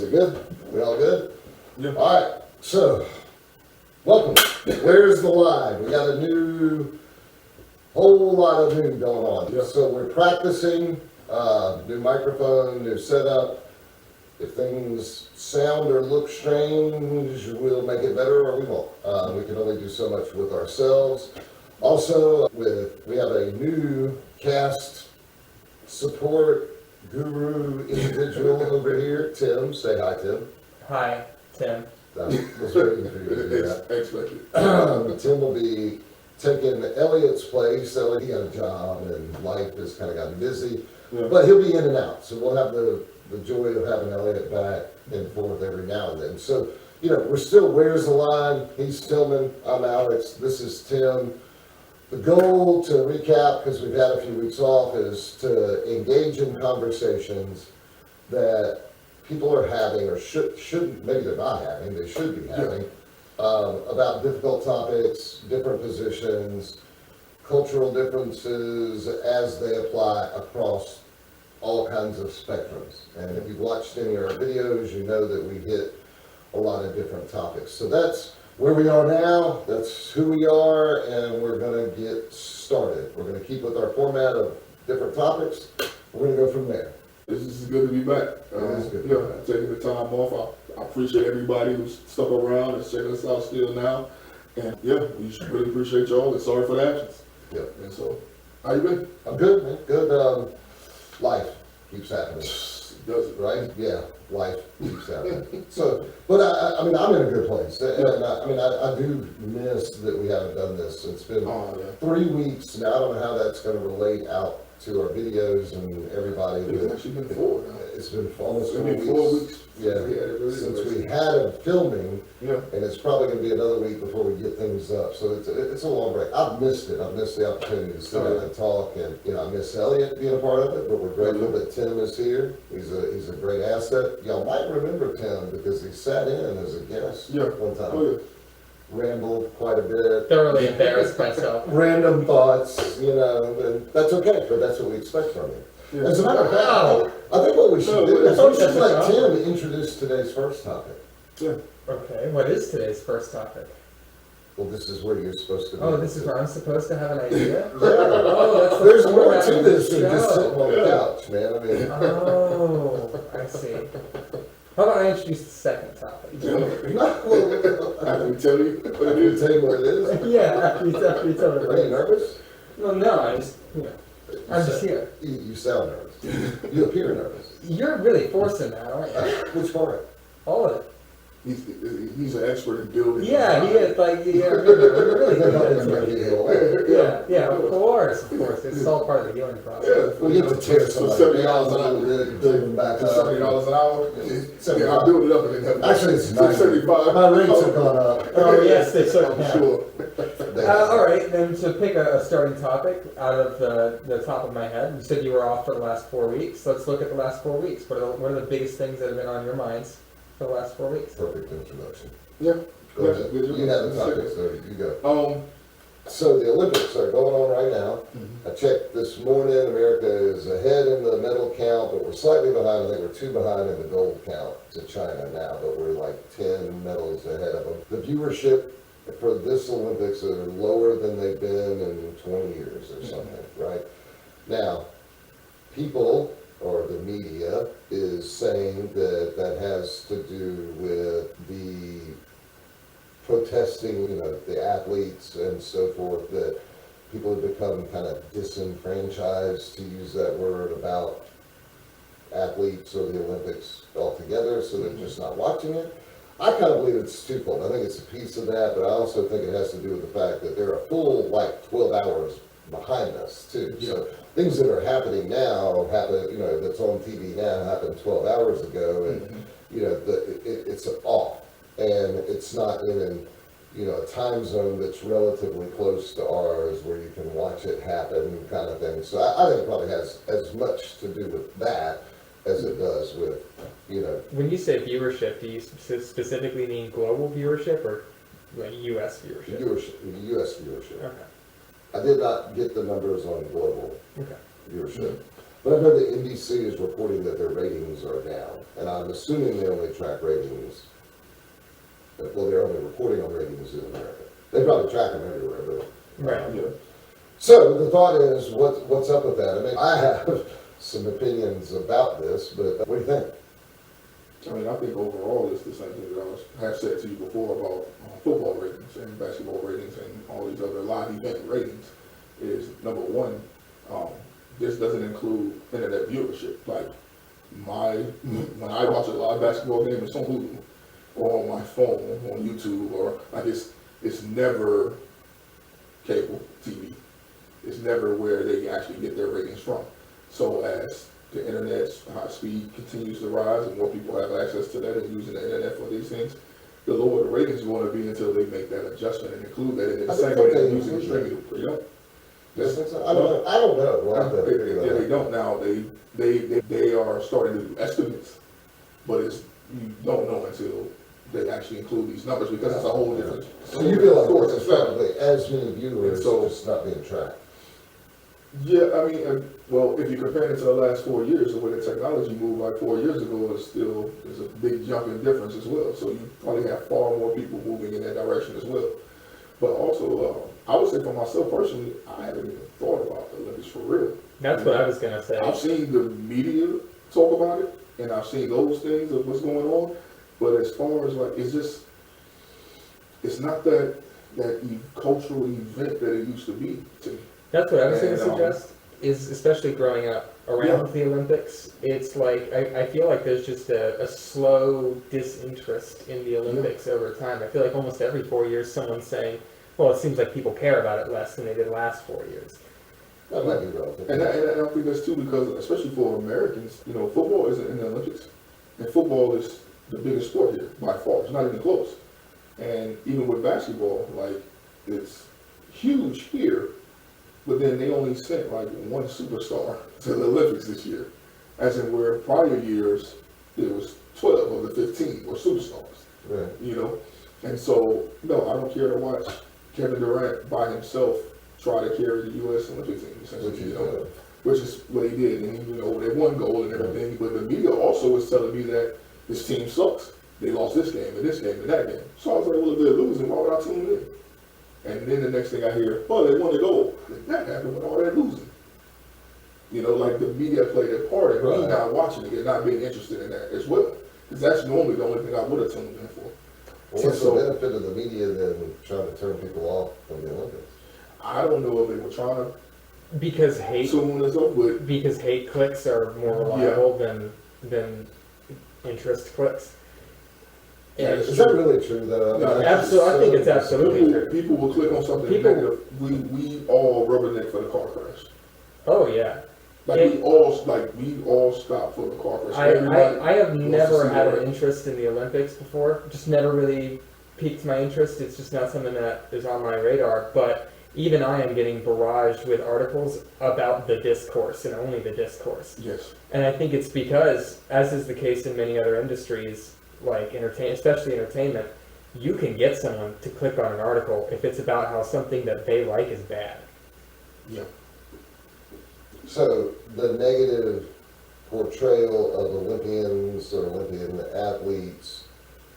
Is it good? We all good? Yeah. All right. So, welcome. Where's the line? We got a whole lot of new going on. Yeah. So we're practicing, new microphone, new setup. If things sound or look strange, we'll make it better or we won't. We can only do so much with ourselves. Also, we have a new cast support guru individual over here, Tim. Say hi, Tim. Hi, Tim. I was waiting for you to do that. Expected. Tim will be taking Elliot's place. Elliot, he got a job and life has kind of gotten busy, Yeah. but he'll be in and out. So we'll have the joy of having Elliot back and forth every now and then. So, we're still, where's the line? He's Tillman, I'm Alex, this is Tim. The goal, to recap, because we've had a few weeks off, is to engage in conversations that people are having or shouldn't, maybe they're not having, they should be having, about difficult topics, different positions, cultural differences as they apply across all kinds of spectrums. And if you've watched any of our videos, you know that we hit a lot of different topics. So that's where we are now, that's who we are, and we're going to get started. We're going to keep with our format of different topics. We're going to go from there. This is good to be back. It is good. Yeah, taking the time off. I appreciate everybody who's stuck around and checking us out still now. And yeah, we really appreciate y'all and sorry for the absence. Yep. And so, how you been? I'm good, man. Good. Life keeps happening, Does it? right? Yeah, life keeps happening. So, but I mean, I'm in a good place. And I do miss that we haven't done this. It's been 3 weeks now. I don't know how that's going to relate out to our videos and everybody. It's actually been 4 now. It's been almost 4 It's been weeks. 4 weeks. Yeah, since we had it filming, Yeah. and it's probably going to be another week before we get things up. So it's a long break. I've missed it. I've missed the opportunity to sit down and talk, and I miss Elliot being a part of it. But we're grateful that Tim is here. He's a great asset. Y'all might remember Tim because he sat in as a guest one time. Oh, yeah. Rambled quite a bit. Thoroughly embarrassed myself. Random thoughts, and that's okay. But that's what we expect from you. Yeah. As a matter of fact, I think what we should do is we should let Tim introduce today's first topic. Yeah. Okay, what is today's first topic? Well, this is where you're supposed to be. Oh, this is where I'm supposed to have an idea? Yeah. Oh, that's the There's more format to of this the than just show. sitting on the couch, man. I mean, Oh, I see. How about I introduce the second topic? I can tell you what I it can is. tell you what it is. Yeah, after you tell me Are you first. nervous? Well, no, I just, I'm just here. You sound nervous. You appear nervous. You're really forcing that, aren't you? Which part? All of it. He's an expert in building. Yeah, he is, we're really good at it. Yeah, of course. It's all part of the healing process. We get to tear So somebody $70 down an a hour. little bit, build them back up. $70 an hour. Yeah, I built it up and then Actually, it's 90. 75. My rates have gone up. Oh, yes, they certainly have. Sure. All right, then to pick a starting topic out of the top of my head, you said you were off for the last 4 weeks. Let's look at the last 4 weeks. What are the biggest things that have been on your minds for the last 4 weeks? Perfect introduction. Yeah. Go ahead. You have the topic, so you go. So the Olympics are going on right now. I checked this morning, America is ahead in the medal count, but we're slightly behind. I think we're 2 behind in the gold count to China now, but we're like 10 medals ahead of them. The viewership for this Olympics are lower than they've been in 20 years or something, right? Now, people, or the media, is saying that that has to do with the protesting, the athletes and so forth, that people have become kind of disenfranchised, to use that word, about athletes or the Olympics altogether, so they're just not watching it. I kind of believe it's twofold. I think it's a piece of that, but I also think it has to do with the fact that they're a full, 12 hours behind us, too. Yeah. So things that are happening now happen, that's on TV now, happened 12 hours ago, and, it's off. And it's not in, a time zone that's relatively close to ours where you can watch it happen, kind of thing. So I think it probably has as much to do with that as it does with, When you say viewership, do you specifically mean global viewership or U.S. viewership? U.S. viewership. Okay. I did not get the numbers on global Okay. viewership. But I know that NBC is reporting that their ratings are down, and I'm assuming they only track ratings. Well, they're only reporting on ratings in America. They probably track them everywhere, but. Right. Yeah. So the thought is, what's up with that? I mean, I have some opinions about this, but what do you think? I mean, I think overall it's the same thing that I have said to you before about football ratings and basketball ratings and all these other live event ratings. Is number one, this doesn't include internet viewership. Like when I watch a live basketball game, it's on Hulu or on my phone, on YouTube, or like it's never cable TV. It's never where they actually get their ratings from. So as the internet's high speed continues to rise and more people have access to that and using the internet for these things, the lower the ratings are going to be until they make that adjustment and include that in the same way they're using streaming. You know? I don't know. We'll have to figure that out. They don't now. They are starting to do estimates, but you don't know until they actually include these numbers because it's a whole different. So you feel like source it's and fact. effectively as many viewers, And so- just not being tracked. Yeah, I mean, well, if you compare it to the last 4 years, the way the technology moved like 4 years ago, there's a big jump in difference as well. So you probably have far more people moving in that direction as well. But also, I would say for myself personally, I haven't even thought about the Olympics for real. That's what I was gonna say. I've seen the media talk about it, and I've seen those things of what's going on. But as far as like, it's not that cultural event that it used to be to me. That's what I was going to And, suggest, is especially growing up around the Olympics, it's like, I feel like there's just a slow disinterest in the Olympics over time. I feel like almost every 4 years someone's saying, well, it seems like people care about it less than they did last 4 years. That might be relative. And I think that's too because, especially for Americans, football isn't in the Olympics. And football is the biggest sport here, by far. It's not even close. And even with basketball, like, it's huge here, but then they only sent, like, one superstar to the Olympics this year. As in where prior years, there was 12 of the 15 were superstars, Right. And so, no, I don't care to watch Kevin Durant by himself try to carry the U.S. Olympic team, essentially, which is what he did. And, they won gold and everything, but the media also was telling me that this team sucks. They lost this game and this game and that game. So I was like, well, if they're losing, why would I tune in? And then the next thing I hear, oh, they won the gold. That happened with all that losing. Like the media played a part in me not watching it and not being interested in that as well. Because that's normally the only thing I would have tuned in for. Well, what's the benefit of the media then trying to turn people off from the Olympics? I don't know if they were trying to Because hate tune us up, but clicks are more reliable than interest clicks. Yeah, Is that really true though? No, I think it's absolutely true. people will click on something negative. We all rubberneck for the car crash. Oh yeah. We all stop for the car crash. I have never had an it. interest in the Olympics before. Just never really piqued my interest. It's just not something that is on my radar. But even I am getting barraged with articles about the discourse and only the discourse. Yes. And I think it's because, as is the case in many other industries, like especially entertainment, you can get someone to click on an article if it's about how something that they like is bad. Yeah. So the negative portrayal of Olympians or Olympian athletes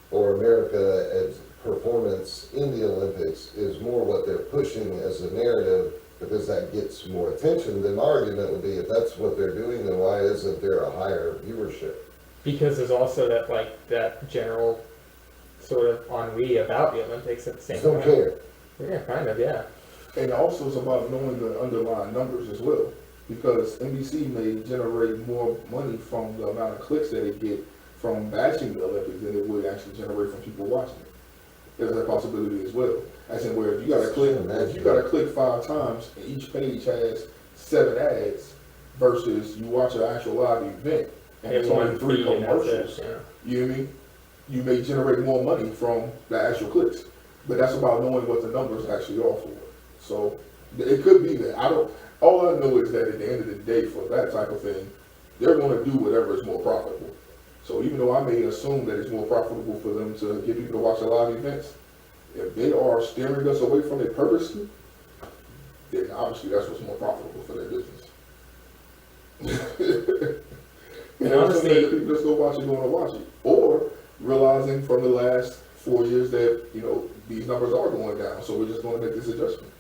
or America as performance in the Olympics is more what they're pushing as a narrative because that gets more attention. Then my argument would be if that's what they're doing, then why isn't there a higher viewership? Because there's also that general sort of ennui about the Olympics at the same Just don't time. care. Yeah, kind of, yeah. And also it's about knowing the underlying numbers as well. Because NBC may generate more money from the amount of clicks that it get from bashing the Olympics than it would actually generate from people watching it. There's that possibility as well. As in where if you gotta click 5 times and each page has 7 ads versus you watch an actual live event and there's only 3 commercials. You know what I mean? You may generate more money from the actual clicks. But that's about knowing what the numbers actually are for. So it could be that. All I know is that at the end of the day, for that type of thing, they're going to do whatever is more profitable. So even though I may assume that it's more profitable for them to get people to watch the live events, if they are steering us away from it purposely, then obviously that's what's more profitable for their business. And honestly, people just go watch it, going to watch it, or realizing from the last 4 years that these numbers are going down, so we're just going to make this adjustment.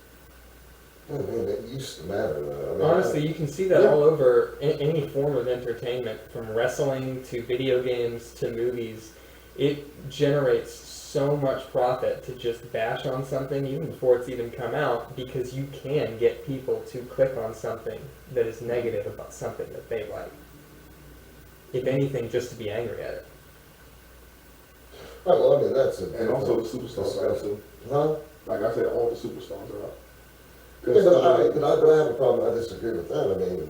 I mean, it used to matter though. I mean, honestly, you can see that Yeah. all over any form of entertainment, from wrestling to video games to movies. It generates so much profit to just bash on something even before it's even come out, because you can get people to click on something that is negative about something that they like. If anything, just to be angry at it. Right, well, I mean, that's a And also the superstars are out too. Huh? Like I said, all the superstars are out. Yeah, but I have a problem, I disagree with that. I mean,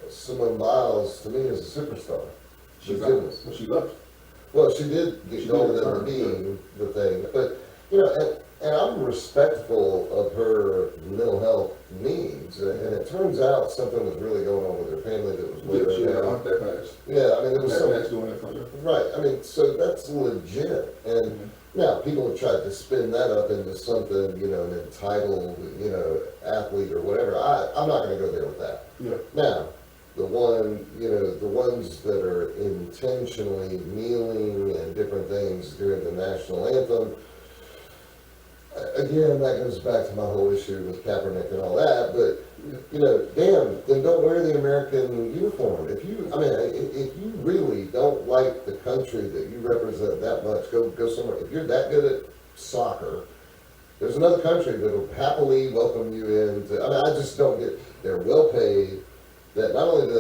Simone Biles, to me, is a superstar. She's Thank goodness. Well, she left. Well, she did get She going did in the return, being the thing, but, and I'm respectful of her mental health needs, and it turns out something was really going on with her family that was Yeah, weighing she had her an down. aunt that passed. Yeah, I mean, there was That something. passed doing that for her. Right, I mean, so that's legit, and now people have tried to spin that up into something, an entitled, athlete or whatever. I'm not gonna go there with that. Yeah. Now, the ones that are intentionally kneeling and different things during the national anthem, again, that goes back to my whole issue with Kaepernick and all that, but, damn, then don't wear the American uniform. If you really don't like the country that you represent that much, go somewhere. If you're that good at soccer, there's another country that'll happily welcome you in. I just don't get, they're well paid, that not only do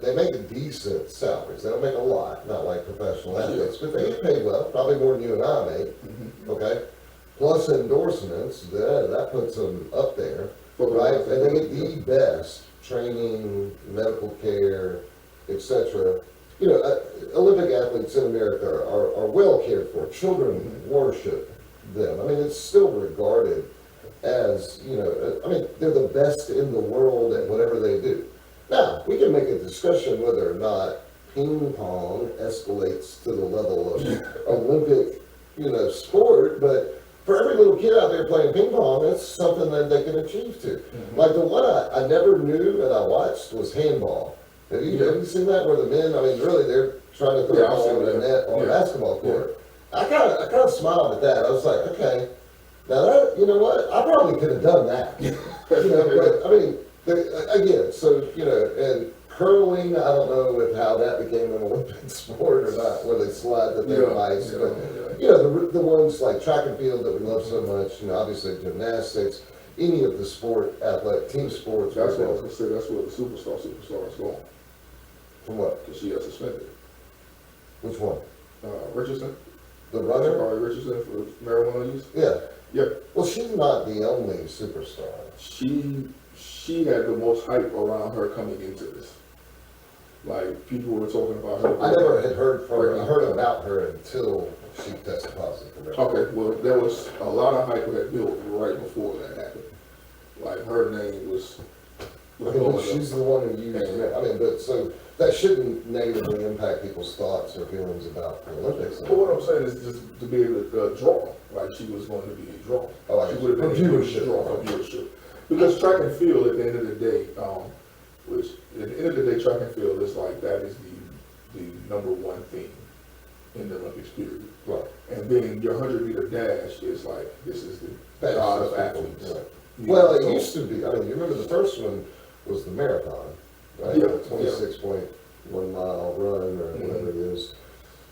they make decent salaries, they don't make a lot, not like professional athletes, but they get paid well, probably more than you and I make, okay? Plus endorsements, that puts them up there, right? And they get the best training, medical care, etc. Olympic athletes in America are well cared for. Children worship them. I mean, it's still regarded as, they're the best in the world at whatever they do. Now, we can make a discussion whether or not ping pong escalates to the level of Olympic, sport, but for every little kid out there playing ping pong, that's something that they can achieve to. Like the one I never knew and I watched was handball. Have you seen that where the men, really they're trying to throw a ball in the net on a basketball court. I kind of smiled at that. I was like, okay, now that, you know what, I probably could have done that. But again, so, and curling, I don't know if how that became an Olympic sport or not, where they slide the damn ice, but, the ones like track and field that we love so much, obviously gymnastics, any of the team sports. That's what I was going to say, that's where the superstar is going. From what? Because she got suspended. Which one? Richardson. The runner? Sha'carri Richardson for marijuana use. Yeah. Yeah. Well, she's not the only superstar. She had the most hype around her coming into this. Like, people were talking about her. I never had heard about her until she tested positive for marijuana. Okay, well, there was a lot of hype that built right before that happened. Like, her name was But she's the one who used it. But so that shouldn't negatively impact people's thoughts or feelings about the Olympics. But what I'm saying is just to be able to draw, like she was going to be a draw. Oh, She would have been a viewership. draw for viewership. Because track and field at the end of the day, which at the end of the day, track and field is like, that is the number one thing in the Olympics period. Right. And then your 100-meter dash is like, this is the god of athletes. Right. You Well, know, it so- used to be. You remember the first one was the marathon, right? Yeah, 26.1 mile run or whatever it is.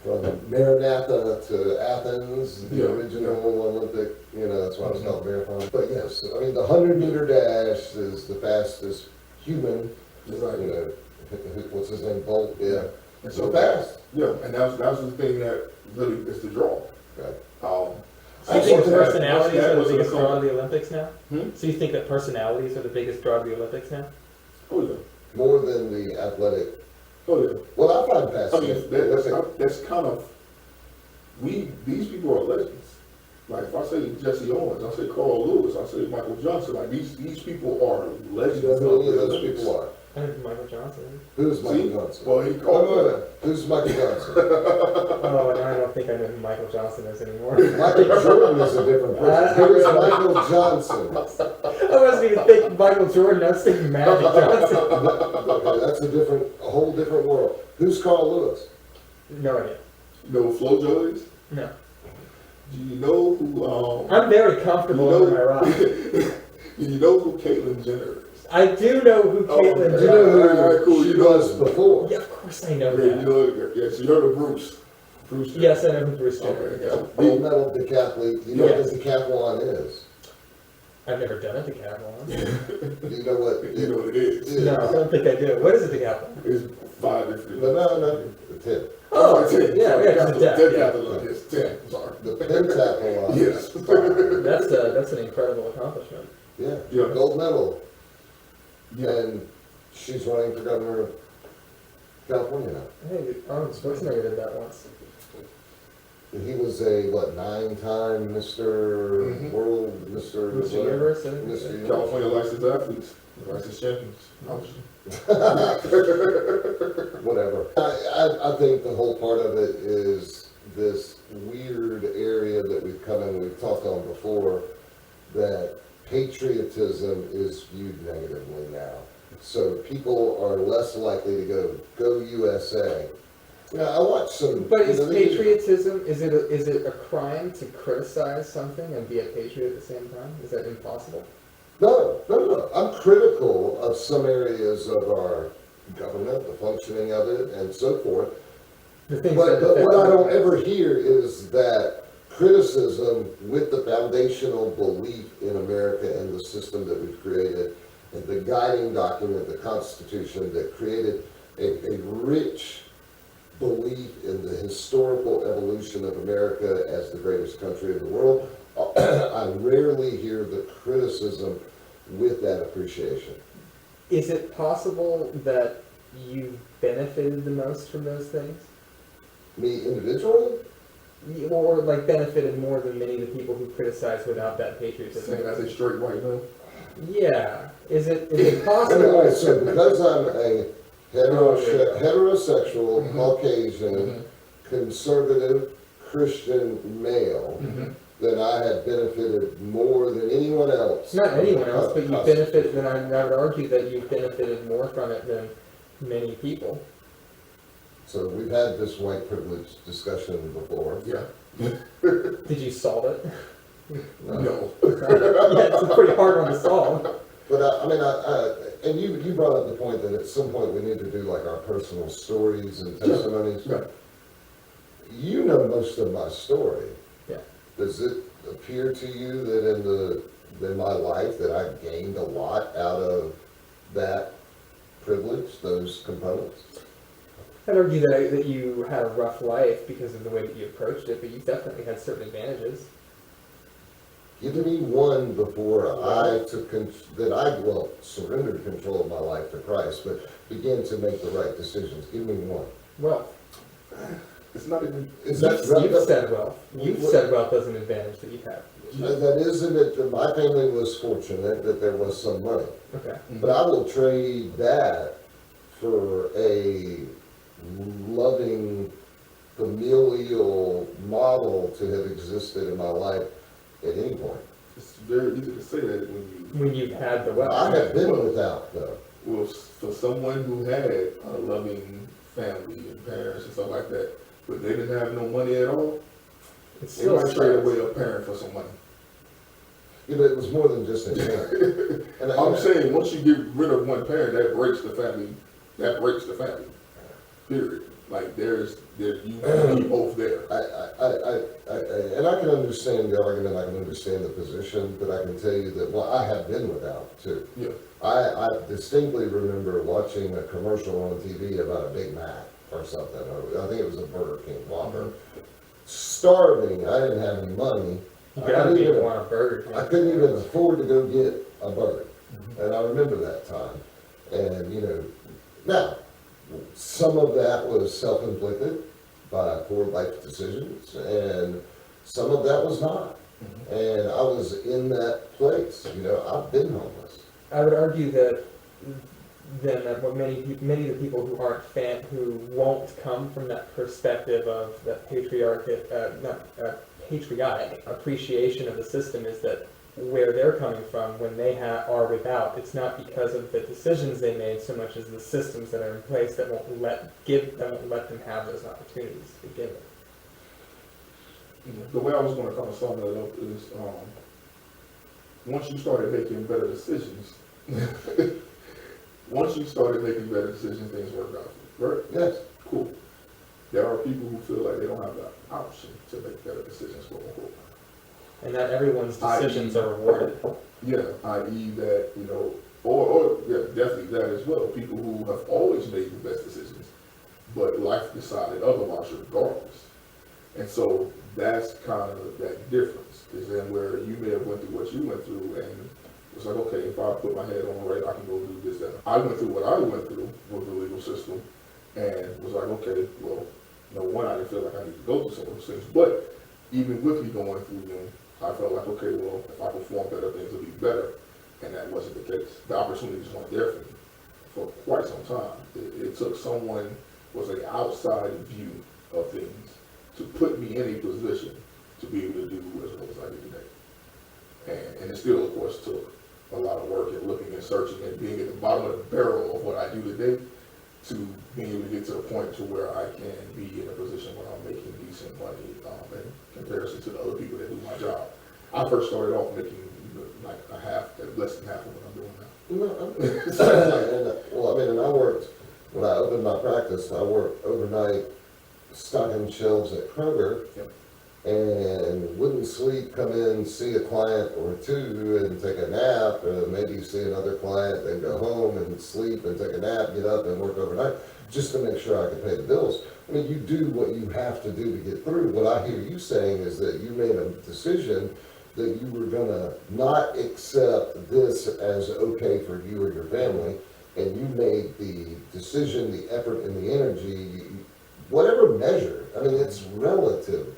From Maranatha to Athens, the original Olympic, that's why it was called marathon. But yes, the 100-meter dash is the fastest human, Exactly. what's his name, Bolt, yeah. And So fast. Yeah, and that was the thing that really is the draw. Right. So you think That was- personalities that are the was biggest the- draw of the Olympics now? Hmm? So you think that personalities are the biggest draw of the Olympics now? Oh yeah. More than the athletic. Oh yeah. Well, I find I passing. mean, that's kind of, these people are legends. Like if I say Jesse Owens, I say Carl Lewis, I say Michael Johnson, like these people are legends. You know who any of the those Olympics. people are. I know who Michael Johnson is. Who's Michael See? Johnson? Well, he Oh, called no, no. Who's Michael Johnson? Oh, and I don't think I know who Michael Johnson is anymore. Michael Jordan is a different person. Who is Michael Johnson? I wasn't even thinking Michael Jordan, I was thinking Magic Johnson. Okay, that's a whole different world. Who's Carl Lewis? No idea. You know who FloJo is? No. Do you know who, I'm very comfortable you know- under my rock. do you know who Caitlyn Jenner is? I do know who Oh, Caitlyn okay. Do you Jenner know is. who Alright, cool. she You know- was before? Yeah, of course I know Yeah, you that. know, yes, you heard of Bruce. Bruce Jenner. Yes, I know who Bruce Jenner Okay, is. yeah. Gold medal decathlete. You know Yes. what a decathlon is? I've never done a decathlon. Do you know what? You know what it is. No, I don't think I do. What is a decathlon? It's 5 different. No, the 10. Oh, it's 10. yeah, it's a deck, yeah. Decathlon is 10, sorry. The pentathlon. Yes. That's an incredible accomplishment. Yeah, Yeah. gold medal. Yeah. And she's running for governor of California now. Hey, Arnold Schwarzenegger did that once. He was a, 9-time Mr. Mhm. World, Mr. Mr. Universe, I think. Mr. Universe. California licensed athletes, licensed champions. Whatever. I think the whole part of it is this weird area that we've come in, we've talked on before, that patriotism is viewed negatively now. So people are less likely to go USA. You know, I watched some. But is you know, they- patriotism, is it a crime to criticize something and be a patriot at the same time? Is that impossible? No. I'm critical of some areas of our government, the functioning of it, and so forth. The things But that what I affect don't ever hear is that criticism with the foundational belief in America and the system that we've created, and the guiding document, the Constitution, that created a rich belief in the historical evolution of America as the greatest country in the world. I rarely hear the criticism with that appreciation. Is it possible that you've benefited the most from those things? Me individually? Or like benefited more than many of the people who criticize without that patriotism? Saying as a straight white man. Yeah. Is it possible? Anyway, so because I'm a heterosexual, Mhm. Caucasian, conservative, Christian male, then I have benefited more than anyone else. Not anyone else, but you Constitution. benefit, then I would argue that you've benefited more from it than many people. So we've had this white privilege discussion before. Yeah. Did you solve it? No. Yeah, it's a pretty hard one to solve. But and you brought up the point that at some point we need to do like our personal stories and testimonies. Yeah. You know most of my story. Yeah. Does it appear to you that in my life that I gained a lot out of that privilege, those components? I'd argue that you had a rough life because of the way that you approached it, but you definitely had certain advantages. Give me one before I took, surrendered control of my life to Christ, but began to make the right decisions. Give me one. Wealth. It's not even. Is that You've said wealth. You've said wealth as an advantage that you have. That isn't it, that my family was fortunate that there was some money. Okay. But I will trade that for a loving familial model to have existed in my life at any point. It's very easy to say that When you've had the I wealth. have been without though. well, for someone who had a loving family and parents and stuff like that, but they didn't have no money at all, It's they still might trade away a parent for some money. You know, it was more than just a parent. And I'm saying, once you get rid of one parent, that breaks the family. That breaks the family. Period. Like you both there. and I can understand the argument, I can understand the position, but I can tell you that, well, I have been without too. Yeah. I distinctly remember watching a commercial on TV about a Big Mac or something. I think it was a Burger King Whopper. Starving, I didn't have any money. You I gotta couldn't be even- want a burger. I couldn't even afford to go get a burger. And I remember that time. And, now, some of that was self-inflicted by poor life decisions, and some of that was not. And I was in that place, I've been homeless. I would argue that then what many of the people who aren't who won't come from that perspective of that patriotic appreciation of the system is that where they're coming from when they are without, it's not because of the decisions they made so much as the systems that are in place that won't let them have those opportunities to begin with. The way I was going to kind of sum that up is, once you started making better decisions, things work out for you, right? Yes. Cool. There are people who feel like they don't have the option to make better decisions, quote unquote. And not everyone's decisions are rewarded. Yeah, i.e. that, or yeah, definitely that as well. People who have always made the best decisions, but life decided otherwise regardless. And so that's kind of that difference, is then where you may have went through what you went through and it's like, okay, if I put my head on right, I can go do this, that. I went through what I went through with the legal system and was like, okay, well, one, I didn't feel like I needed to go through some of those things, but even with me going through them, I felt like, okay, well, if I perform better, things will be better. And that wasn't the case. The opportunities weren't there for me for quite some time. It took someone with an outside view of things to put me in a position to be able to do as well as I do today. And it still, of course, took a lot of work and looking and searching and being at the bottom of the barrel of what I do today to being able to get to the point to where I can be in a position where I'm making decent money in comparison to the other people that do my job. I first started off making like less than half of what I'm doing now. And I worked, when I opened my practice, I worked overnight stocking shelves at Kroger. Yep. And wouldn't sleep, come in, see a client or two and take a nap, maybe see another client, then go home and sleep and take a nap, get up and work overnight, just to make sure I could pay the bills. I mean, you do what you have to do to get through. What I hear you saying is that you made a decision that you were gonna not accept this as okay for you or your family, and you made the decision, the effort, and the energy, whatever measure. I mean, it's relative.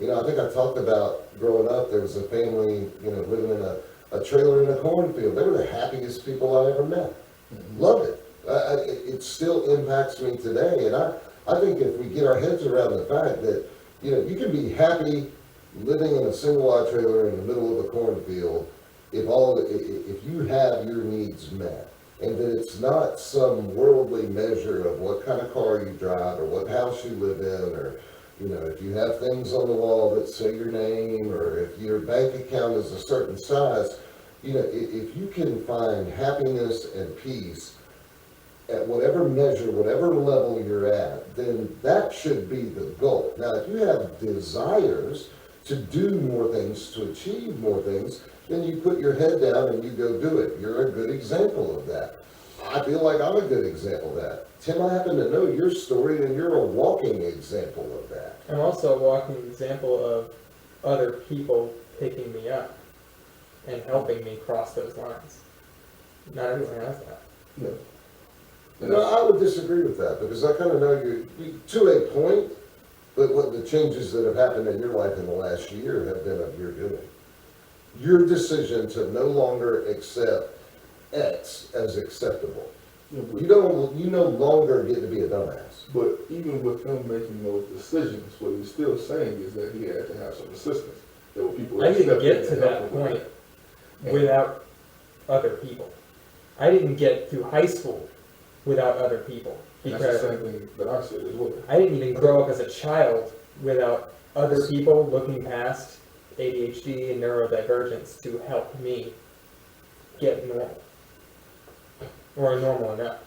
I think I talked about growing up, there was a family, living in a trailer in a cornfield. They were the happiest people I ever met. Mm-hmm. Loved it. It still impacts me today. And I think if we get our heads around the fact that, you can be happy living in a single-wide trailer in the middle of a cornfield if you have your needs met. And that it's not some worldly measure of what kind of car you drive or what house you live in, or if you have things on the wall that say your name, or if your bank account is a certain size, if you can find happiness and peace at whatever measure, whatever level you're at, then that should be the goal. Now, if you have desires to do more things, to achieve more things, then you put your head down and you go do it. You're a good example of that. I feel like I'm a good example of that. Tim, I happen to know your story, and you're a walking example of that. I'm also a walking example of other people picking me up and helping me cross those lines. Not everyone has that. No. I would disagree with that, because I kind of know you to a point, but what the changes that have happened in your life in the last year have been of your doing. Your decision to no longer accept X as acceptable. You no longer get to be a dumbass. But even with him making those decisions, what he's still saying is that he had to have some assistance. There were people. I didn't get to that point without other people. I didn't get through high school without other people. That's the same thing that I said as well. I didn't even grow up as a child without other people looking past ADHD and neurodivergence to help me get normal. Or normal enough.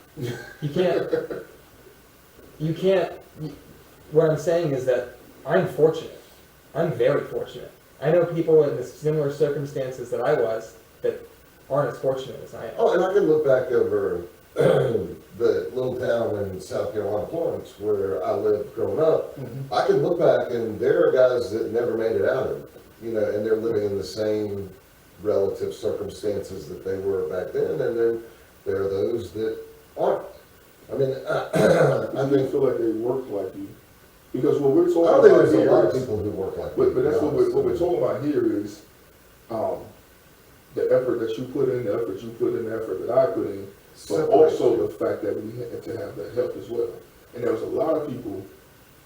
What I'm saying is that I'm fortunate. I'm very fortunate. I know people in the similar circumstances that I was that aren't as fortunate as I am. Oh, and I can look back over the little town in South Carolina, Florence, where I lived growing up. Mm-hmm. I can look back and there are guys that never made it out of it, and they're living in the same relative circumstances that they were back then, and then there are those that aren't. I mean, I think feel like they work like you, because what we're talking about here there's a lot of people who work like but that's what we're talking about here is the effort that you put in, the effort you put in, the effort that I put in but also the fact that we had to have that help as well. And there was a lot of people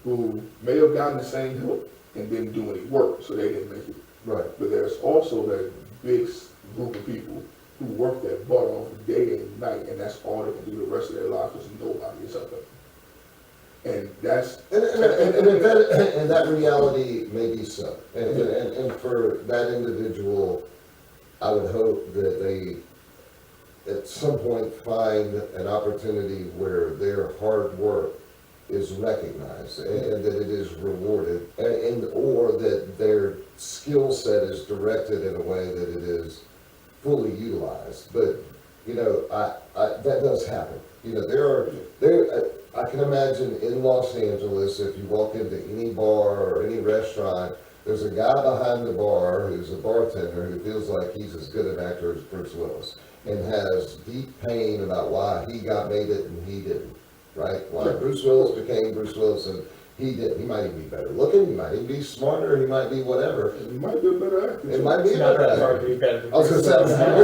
who may have gotten the same help and didn't do any work, so they didn't make it. Right. But there's also that big group of people who work their butt off day and night, and that's all they can do the rest of their lives because nobody is helping. And that's And that reality may be so. And for that individual, I would hope that they at some point find an opportunity where their hard work is recognized and that it is rewarded, and or that their skill set is directed in a way that it is fully utilized. But you know, that does happen. You know, I can imagine in Los Angeles, if you walk into any bar or any restaurant, there's a guy behind the bar who's a bartender who feels like he's as good an actor as Bruce Willis and has deep pain about why he made it and he didn't, right? Why Bruce Willis became Bruce Willis and he didn't. He might even be better looking, he might even be smarter, he might be whatever. He might be a better actor. It might be It's a not better that hard actor. to be better than I was Bruce going to say,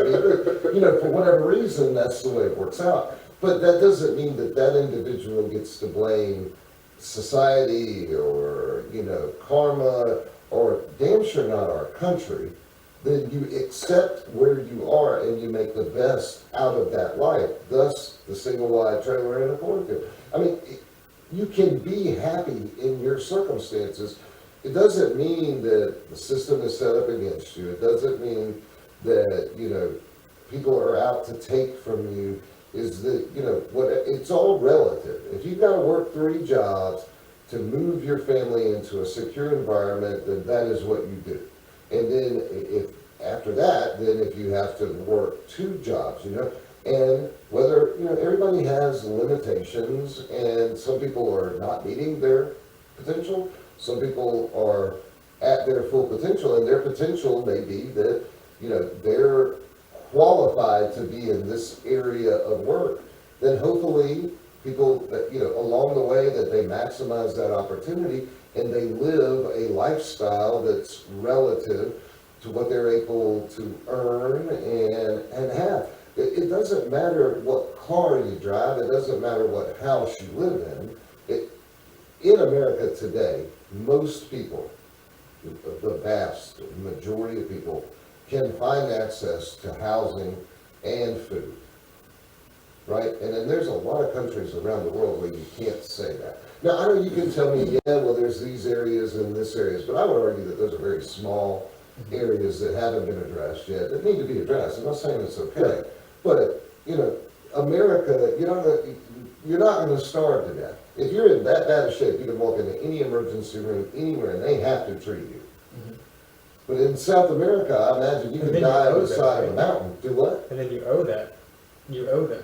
Willis. you know, for whatever reason, that's the way it works out. But that doesn't mean that that individual gets to blame society or, you know, karma or damn sure not our country. Then you accept where you are and you make the best out of that life. Thus, the single wide trailer in a cornfield. I mean, you can be happy in your circumstances. It doesn't mean that the system is set up against you. It doesn't mean that, you know, people are out to take from you. Is that, you know, it's all relative. If you've got to work 3 jobs to move your family into a secure environment, then that is what you do. And then if after that, then if you have to work 2 jobs, you know, and whether, you know, everybody has limitations and some people are not meeting their potential, some people are at their full potential, and their potential may be that, you know, they're qualified to be in this area of work, then hopefully people that, you know, along the way that they maximize that opportunity and they live a lifestyle that's relative to what they're able to earn and have. It doesn't matter what car you drive, it doesn't matter what house you live in. In America today, most people, the vast majority of people, can find access to housing and food, right? And then there's a lot of countries around the world where you can't say that. Now, I know you can tell me, yeah, well, there's these areas and this areas, but I would argue that those are very small areas that haven't been addressed yet, that need to be addressed. I'm not saying it's okay, but, you know, America, you're not going to starve to death. If you're in that bad of shape, you can walk into any emergency room anywhere and they have to treat you. But in South America, I imagine you And can then die you on owe the them, side of right? a mountain. Do what? And then you owe that. You owe them.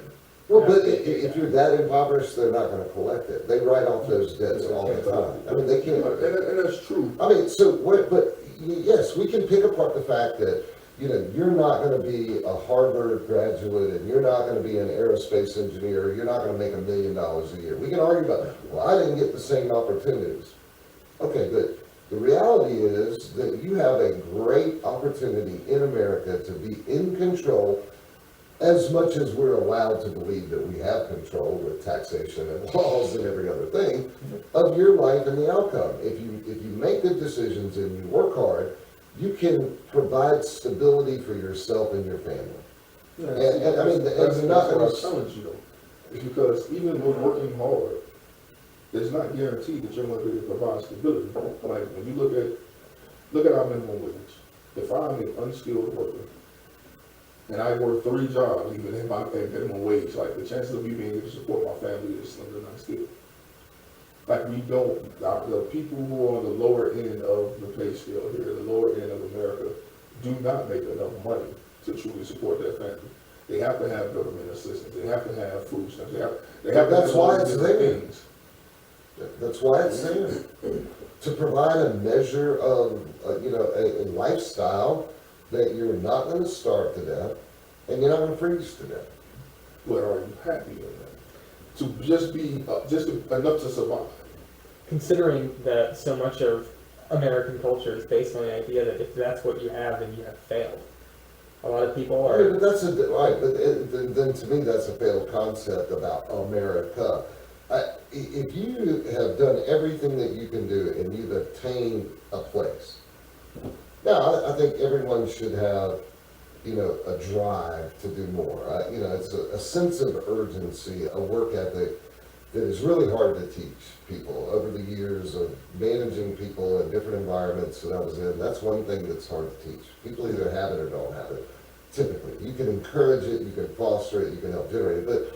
Well, Yeah, but they do if that. you're that impoverished, they're not gonna collect it. They write off those debts all the time. I mean, they can't. And that's true. I mean, so what, but yes, we can pick apart the fact that, you know, you're not gonna be a Harvard graduate and you're not gonna be an aerospace engineer, you're not gonna make $1 million a year. We can argue about, well, I didn't get the same opportunities. Okay, but the reality is that you have a great opportunity in America to be in control, as much as we're allowed to believe that we have control with taxation and laws and every other thing, of your life and the outcome. If you make good decisions and you work hard, you can provide stability for yourself and your family. Yeah, And I mean, that's and not what I gonna- was telling you though. It's because even with working hard, it's not guaranteed that you're going to be able to provide stability. Like when you look at our minimum wage. If I'm an unskilled worker and I work 3 jobs, even if I'm at minimum wage, like the chances of me being able to support my family is slim to non-skilled. Like we don't, the people who are on the lower end of the pay scale here, the lower end of America, do not make enough money to truly support their family. They have to have government assistance. They have to have food stamps. They have to That's have why all it's these different there. things. That's why it's there, to provide a measure of, you know, a lifestyle that you're not gonna starve to death, and you're not gonna freeze to death. But are you happy in that? To just be, enough to survive. Considering that so much of American culture is based on the idea that if that's what you have, then you have failed. A lot of people Right, are. but that's right, but then to me, that's a failed concept about America. If you have done everything that you can do and you've attained a place, now, I think everyone should have, a drive to do more. It's a sense of urgency, a work ethic that is really hard to teach people over the years of managing people in different environments that I was in. That's one thing that's hard to teach. People either have it or don't have it. Typically, you can encourage it, you can foster it, you can help generate it. But,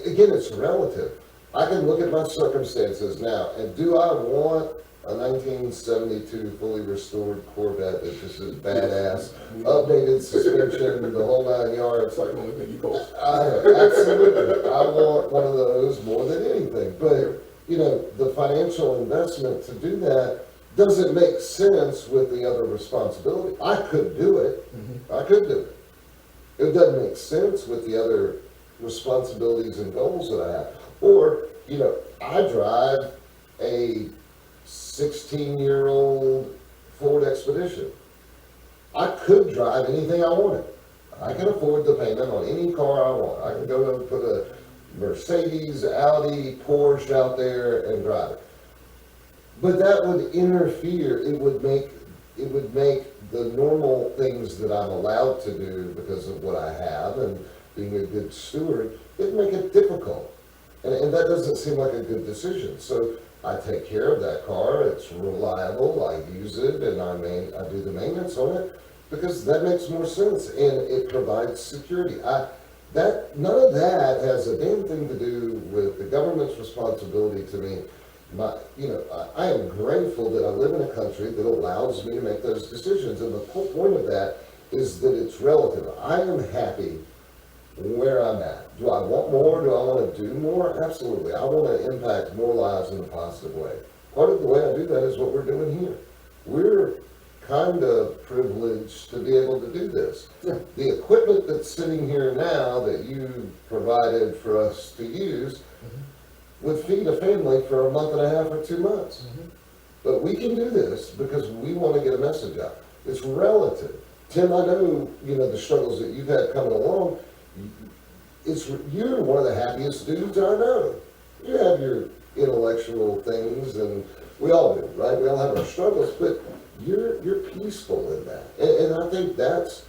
again, it's relative. I can look at my circumstances now, and do I want a 1972 fully restored Corvette that just is badass, updated suspension, the whole 9 yards? It's like the only thing you post. Absolutely. I want one of those more than anything. But, the financial investment to do that doesn't make sense with the other responsibility. I could do it. I could do it. It doesn't make sense with the other responsibilities and goals that I have. Or, I drive a 16-year-old Ford Expedition. I could drive anything I wanted. I can afford the payment on any car I want. I can go and put a Mercedes, Audi, Porsche out there and drive it. But that would interfere. It would make the normal things that I'm allowed to do because of what I have and being a good steward, it'd make it difficult. And that doesn't seem like a good decision. So I take care of that car. It's reliable. I use it, and I do the maintenance on it because that makes more sense, and it provides security. None of that has a damn thing to do with the government's responsibility to me. I am grateful that I live in a country that allows me to make those decisions, and the whole point of that is that it's relative. I am happy where I'm at. Do I want more? Do I want to do more? Absolutely. I want to impact more lives in a positive way. Part of the way I do that is what we're doing here. We're kind of privileged to be able to do this. Yeah. The equipment that's sitting here now that you provided for us to use would feed a family for a month and a half or 2 months. But we can do this because we want to get a message out. It's relative. Tim, I know, the struggles that you've had coming along. You're one of the happiest dudes I know. You have your intellectual things, and we all do, right? We all have our struggles, but you're peaceful in that, and I think that's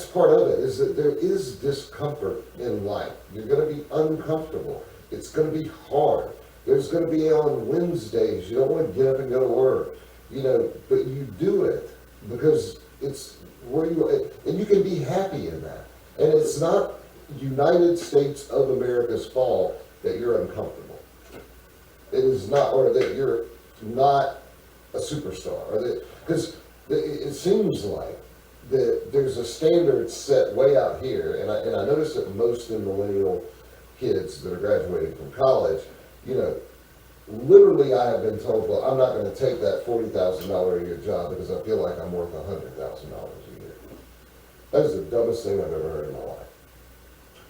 part of it. Is that there is discomfort in life. You're going to be uncomfortable. It's going to be hard. There's going to be on Wednesdays you don't want to get up and go to work, but you do it because it's where and you can be happy in that. And it's not United States of America's fault that you're uncomfortable. It is not, or that you're not a superstar, or that, because it seems like that there's a standard set way out here, and I notice that most of the millennial kids that are graduating from college, literally I have been told, well, I'm not going to take that $40,000 a year job because I feel like I'm worth $100,000 a year. That is the dumbest thing I've ever heard in my life.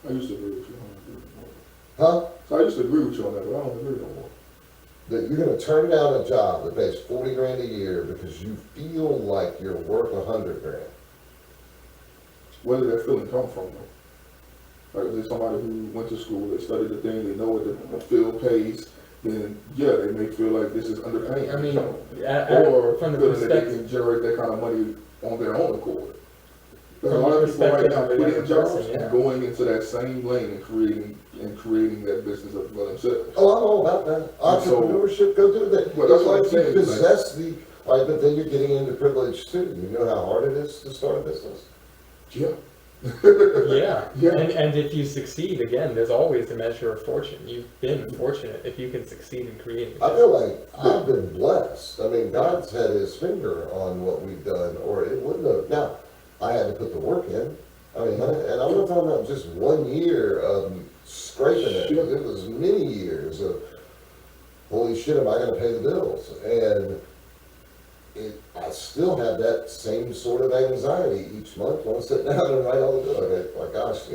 I used to agree with you on that. Huh? So I used to agree with you on that, but I don't agree no more. That you're going to turn down a job that pays $40,000 a year because you feel like you're worth $100,000. Where did that feeling come from, though? Like, if there's somebody who went to school, they studied the thing, they know what the field pays, then yeah, they may feel like this is underpaying. I mean, or from the feeling that they perspective, can generate that kind of money on their own accord. There's a From lot the of people right now perspective of quitting the jobs person, yeah. and going into that same lane and creating that business of for themselves. Oh, I'm all about that. Entrepreneurship, go do that. Well, that's what I'm You saying, possess right, but then you're getting into privilege too. You know how hard it is to start a business? Yeah. yeah. Yeah. And if you succeed, again, there's always a measure of fortune. You've been fortunate if you can succeed in creating. I feel like I've been blessed. I mean, God's had his finger on what we've done, or it wouldn't have. Now, I had to put the work in. I mean, and I'm not talking about just 1 year of scraping it. Sure. It was many years of, holy shit, am I going to pay the bills? And I still have that same sort of anxiety each month when I sit down and write all the bills. My gosh,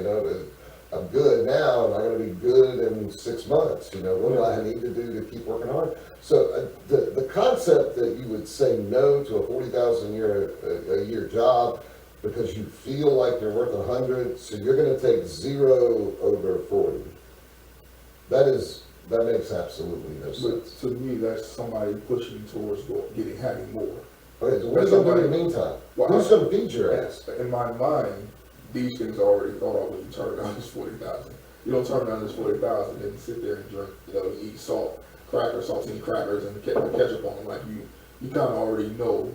I'm good now, am I gonna be good in 6 months? You know, what do I need to do to keep working hard? So the concept that you would say no to a 40,000 a year job because you feel like you're worth 100, so you're gonna take 0 over 40. That makes absolutely no But sense. to me, that's somebody pushing towards having more. Okay, so what are you gonna do in the meantime? Well, Who's gonna feed your ass? In my mind, these things are already thought of when you turn down this 40,000. You don't turn down this 40,000 and sit there and drink, eat saltine crackers and ketchup on them. Like you kind of already know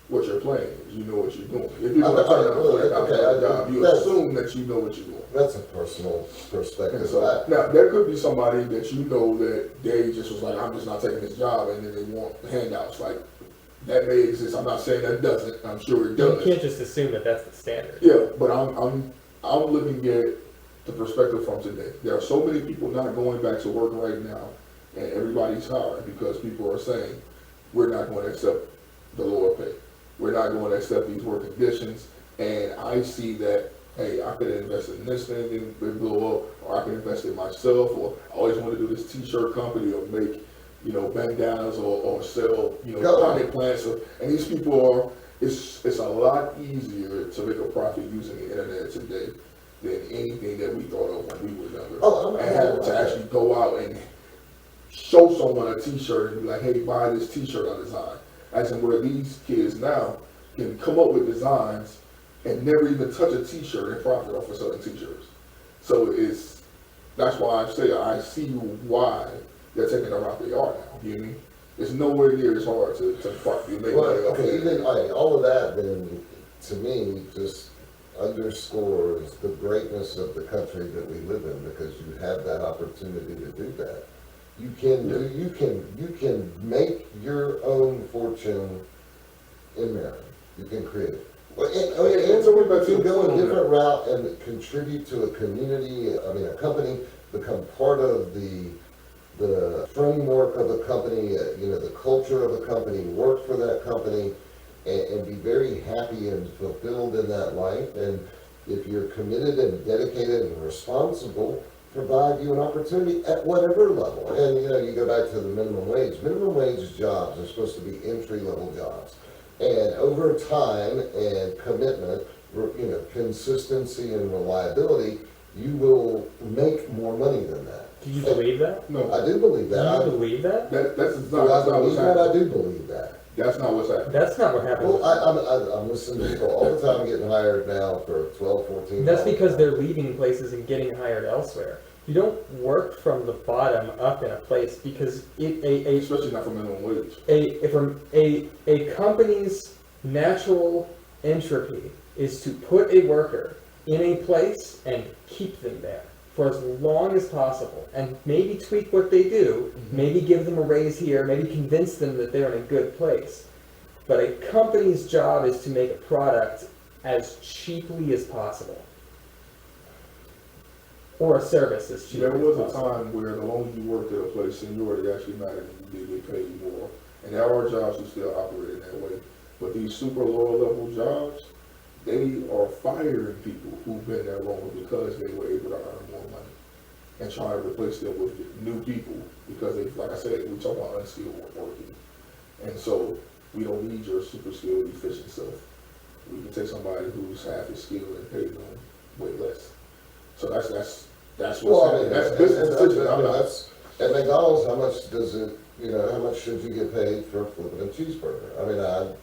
what your plan is. You know what you're doing. If you're gonna turn down a 40,000 job, you assume that you know what you're doing. That's a personal perspective. And so, now, there could be somebody that you know that they just was like, I'm just not taking this job, and then they want handouts. Like, that may exist. I'm not saying that doesn't. I'm sure it does. You can't just assume that that's the standard. Yeah, but I'm looking at the perspective from today. There are so many people not going back to work right now, and everybody's hiring because people are saying, we're not going to accept the lower pay. We're not going to accept these work conditions, and I see that, hey, I could invest in this thing and blow up, or I can invest in myself, or I always want to do this t-shirt company or make, bandanas or sell, pocket plants. And these people are, it's a lot easier to make a profit using the internet today than anything that we thought of when we were younger. And having to actually go out and show someone a t-shirt and be like, hey, buy this t-shirt I designed. As in where these kids now can come up with designs and never even touch a t-shirt and profit off of selling t-shirts. So that's why I see why they're taking the route they are now. You know what I mean? It's nowhere near as hard to make money. Okay, even all of that then, to me, just underscores the greatness of the country that we live in, because you have that opportunity to do that. You can make your own fortune in America. You can create it. And you can go a different route and contribute to a community, a company, become part of the framework of a company, the culture of a company, work for that company, and be very happy and fulfilled in that life. And if you're committed and dedicated and responsible, provide you an opportunity at whatever level. And you go back to the minimum wage. Minimum wage jobs are supposed to be entry-level jobs. And over time and commitment, consistency and reliability, you will make more money than that. Do you believe that? No. I do believe that. Do you believe that? I do believe that. That's not what's happening. That's not what happened. Well, I'm listening to people all the time getting hired now for $12, $14. That's because they're leaving places and getting hired elsewhere. You don't work from the bottom up in a place because especially not for minimum wage. A company's natural entropy is to put a worker in a place and keep them there for as long as possible, and maybe tweak what they do, maybe give them a raise here, maybe convince them that they're in a good place. But a company's job is to make a product as cheaply as possible. Or a service as cheaply as possible. There was a time where the longer you worked at a place, seniority actually mattered and they paid you more. And there are jobs who still operate in that way. But these super lower level jobs, they are firing people who've been there longer because they were able to earn more money and try to replace them with new people because they, like I said, we talk about unskilled working. And so we don't need your super skilled, efficient self. We can take somebody who's half as skilled and pay them way less. So that's what's happening. That's business decisions. At McDonald's, how much should you get paid for flipping a cheeseburger?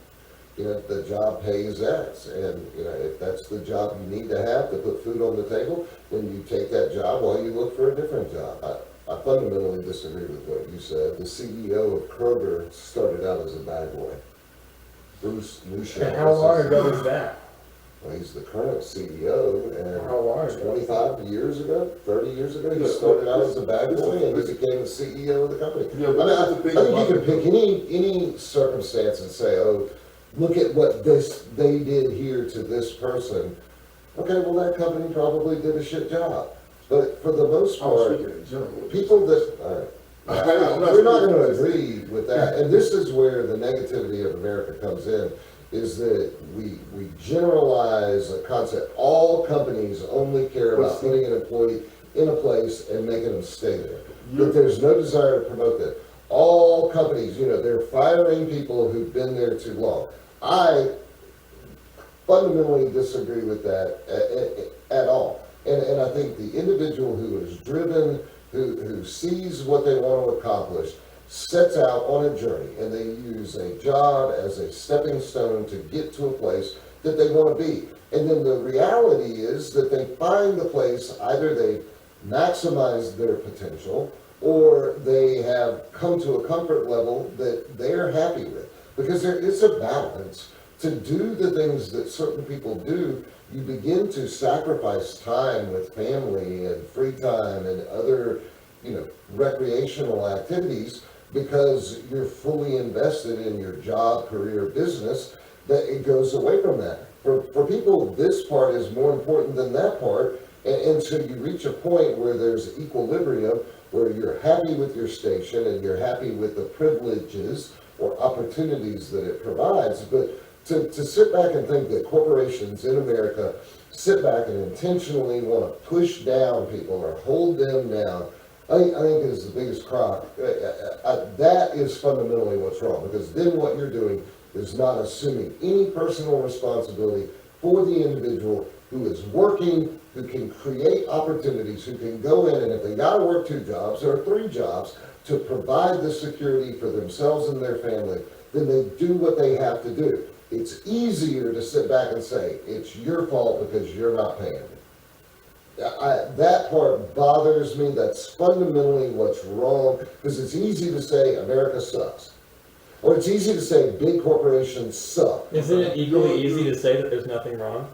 The job pays X, and if that's the job you need to have to put food on the table, then you take that job while you look for a different job. I fundamentally disagree with what you said. The CEO of Kroger started out as a bag boy. Bruce Lucia. And how long ago was that? Well, he's the current CEO, and how long ago? 25 years ago, 30 years ago, he started out as a bag boy and he became the CEO of the company. Yeah, but I think you can pick any circumstance and say, oh, look at what they did here to this person. Okay, well, that company probably did a shit job. But for the most part, people that, we're not going to agree with that. And this is where the negativity of America comes in, is that we generalize a concept. All companies only care about putting an employee in a place and making them stay there. But there's no desire to promote that. All companies, they're firing people who've been there too long. I fundamentally disagree with that at all. And I think the individual who is driven, who sees what they want to accomplish, sets out on a journey, and they use a job as a stepping stone to get to a place that they want to be. And then the reality is that they find the place, either they've maximized their potential, or they have come to a comfort level that they're happy with. Because there is a balance. To do the things that certain people do, you begin to sacrifice time with family and free time and other, recreational activities, because you're fully invested in your job, career, business, that it goes away from that. For people, this part is more important than that part, and so you reach a point where there's equilibrium, where you're happy with your station and you're happy with the privileges or opportunities that it provides. But to sit back and think that corporations in America sit back and intentionally want to push down people or hold them down, I think is the biggest crock. That is fundamentally what's wrong, because then what you're doing is not assuming any personal responsibility for the individual who is working, who can create opportunities, who can go in, and if they got to work 2 jobs or 3 jobs to provide the security for themselves and their family, then they do what they have to do. It's easier to sit back and say, it's your fault because you're not paying me. That part bothers me. That's fundamentally what's wrong, because it's easy to say America sucks. Or it's easy to say big corporations suck. Isn't it equally easy to say that there's nothing wrong?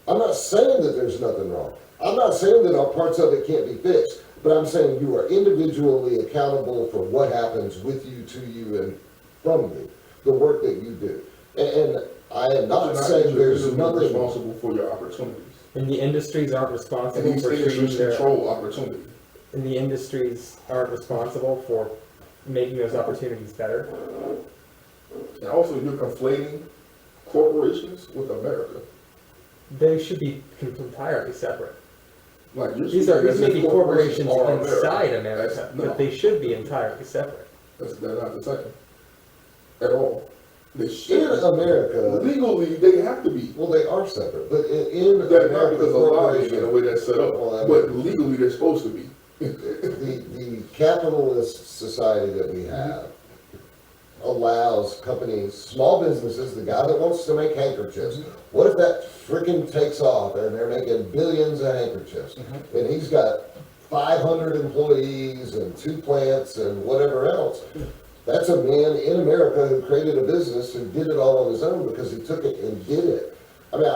I'm not saying that there's nothing wrong. I'm not saying that our parts of it can't be fixed, but I'm saying you are individually accountable for what happens with you, to you, and from you, the work that you do. And I am not saying there's nothing responsible for your opportunities. And the industries aren't responsible And these for treating industries their... control opportunity. And the industries aren't responsible for making those opportunities better. And also, you're conflating corporations with America. They should be entirely separate. Like These may be corporations are inside America, no. but they should be entirely separate. That's not the same. At all. They in should. America. Legally, they have to be. Well, they are separate, but in That's not America, because of lobbying in the way that's set up. Well, But legally, they're supposed to be. the capitalist society that we have allows companies, small businesses, the guy that wants to make handkerchiefs, what if that freaking takes off and they're making billions of handkerchiefs, and he's got 500 employees and 2 plants and whatever else? That's a man in America who created a business, who did it all on his own because he took it and did it. I mean,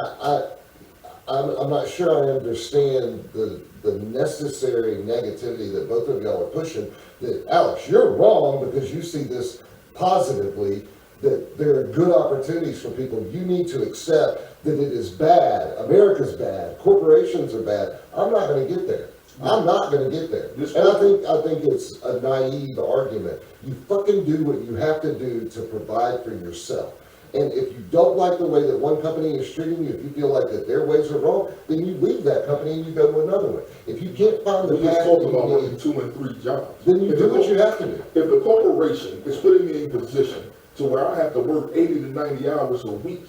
I'm not sure I understand the necessary negativity that both of y'all are pushing, that, Alex, you're wrong because you see this positively, that there are good opportunities for people. You need to accept that it is bad. America's bad. Corporations are bad. I'm not going to get there. I'm not going to get there. And I think it's a naive argument. You fucking do what you have to do to provide for yourself. And if you don't like the way that one company is treating you, if you feel like that their ways are wrong, then you leave that company and you go to another one. If you can't find the path talking about working 2 and 3 jobs. then you do what you have to do. If the corporation is putting me in a position to where I have to work 80 to 90 hours a week,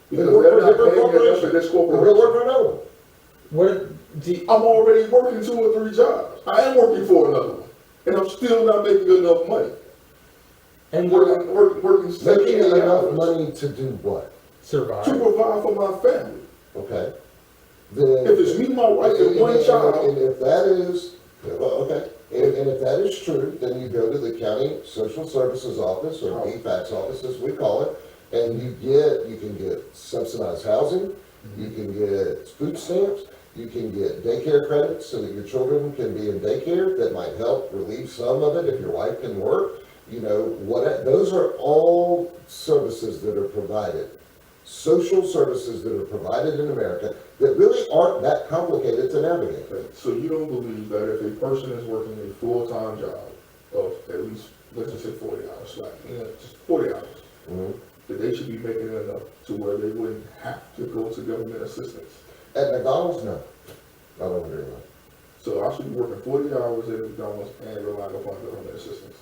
because Then work for a they're not different paying enough for corporation. this Then go work corporation, for another one. What do you, I'm already working 2 or 3 jobs. I am working for another one, and I'm still not making enough money. and Working 70 Making enough hours money to do what? survive? to provide for my family. Okay. Then, If it's me, my wife, and one child, and if that is, well, okay, and if that is true, then you go to the county social services office, or DFACS office, as we call it, and you can get subsidized housing, you can get food stamps, you can get daycare credits so that your children can be in daycare. That might help relieve some of it if your wife can work. Those are all services that are provided. Social services that are provided in America that really aren't that complicated to navigate. so you don't believe that if a person is working a full-time job of at least, let's just say 40 hours, just 40 hours, Mhm. that they should be making enough to where they wouldn't have to go to government assistance. At McDonald's, no. I don't agree with that. So I should be working 40 hours at McDonald's and relying upon government assistance.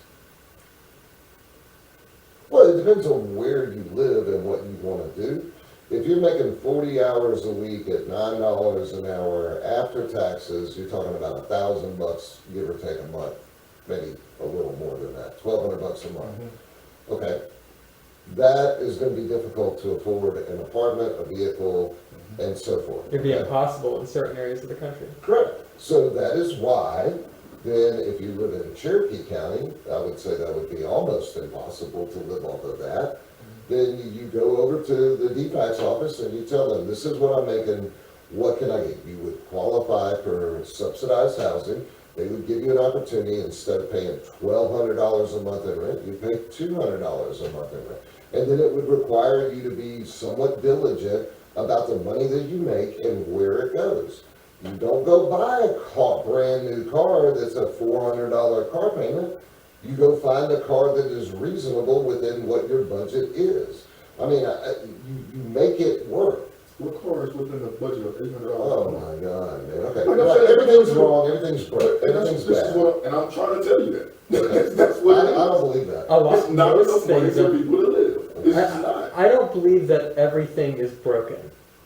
Well, it depends on where you live and what you want to do. If you're making 40 hours a week at $9 an hour after taxes, you're talking about $1,000, give or take a month, maybe a little more than that, $1,200 a month. Okay, that is going to be difficult to afford an apartment, a vehicle, and so forth. It'd be Okay? impossible in certain areas of the country. Correct. So that is why, then, if you live in Cherokee County, I would say that would be almost impossible to live off of that. Then you go over to the DPAC's office and you tell them, this is what I'm making, what can I get? You would qualify for subsidized housing. They would give you an opportunity, instead of paying $1,200 a month in rent, you pay $200 a month in rent. And then it would require you to be somewhat diligent about the money that you make and where it goes. You don't go buy a brand new car that's a $400 car payment. You go find a car that is reasonable within what your budget is. I mean, you make it work. What car is within the budget of $800? Oh my God, man. Okay. Like I'm saying, Everything's wrong, everything's broke, And everything's this is bad. what, and I'm trying to tell you that. That's what I it is. don't believe that. A lot, It's not most enough money things for are, people to live. It's just not. I don't believe that everything is broken.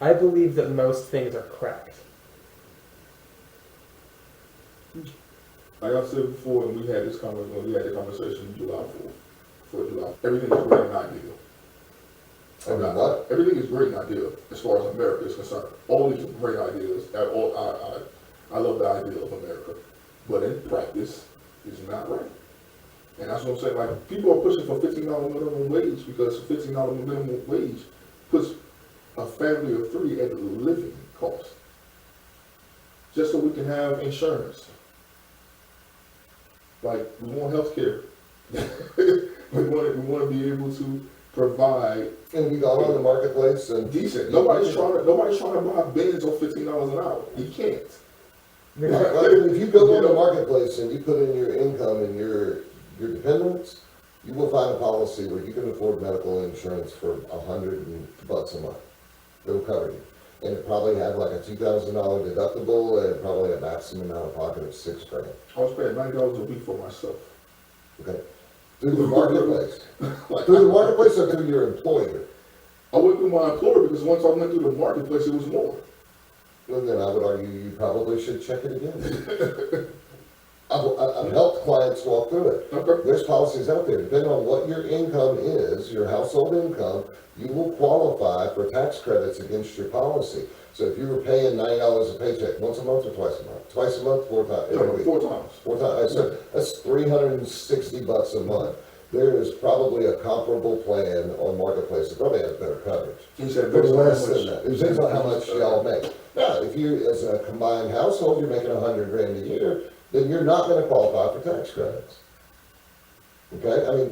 I believe that most things are cracked. Like I said before, when we had this conversation July 4th, for July, everything is great and ideal. I mean, what? Everything is great and ideal as far as America is concerned. All these are great ideas. I love the idea of America, but in practice, it's not right. And that's what I'm saying. Like, people are pushing for $15 minimum wage because $15 minimum wage puts a family of three at living cost, just so we can have insurance. Like, we want health care. we want to be able to provide And you go on the marketplace and. decent. Nobody's trying to buy Benz on $15 an hour. You can't. If you go on the marketplace and you put in your income and your dependents, you will find a policy where you can afford medical insurance for $100 a month. It'll cover you. And it probably have like a $2,000 deductible and probably a maximum out of pocket of $6,000. I was paying $90 a week for myself. Okay? Through the marketplace. Like, Through the marketplace or through your employer? I went through my employer because once I went through the marketplace, it was more. Well, then I would argue you probably should check it again. I've helped clients walk through it. Okay. There's policies out there, depending on what your income is, your household income, you will qualify for tax credits against your policy. So if you were paying $90 a paycheck, once a month or twice a month? Twice a month, 4 times, every week? 4 times. 4 times, so that's $360 a month. There is probably a comparable plan on Marketplace that probably has better coverage. He said, For based on less how than much- that, it depends on how much y'all make. Now, if you, as a combined household, you're making $100,000 a year, then you're not gonna qualify for tax credits. Okay, I mean,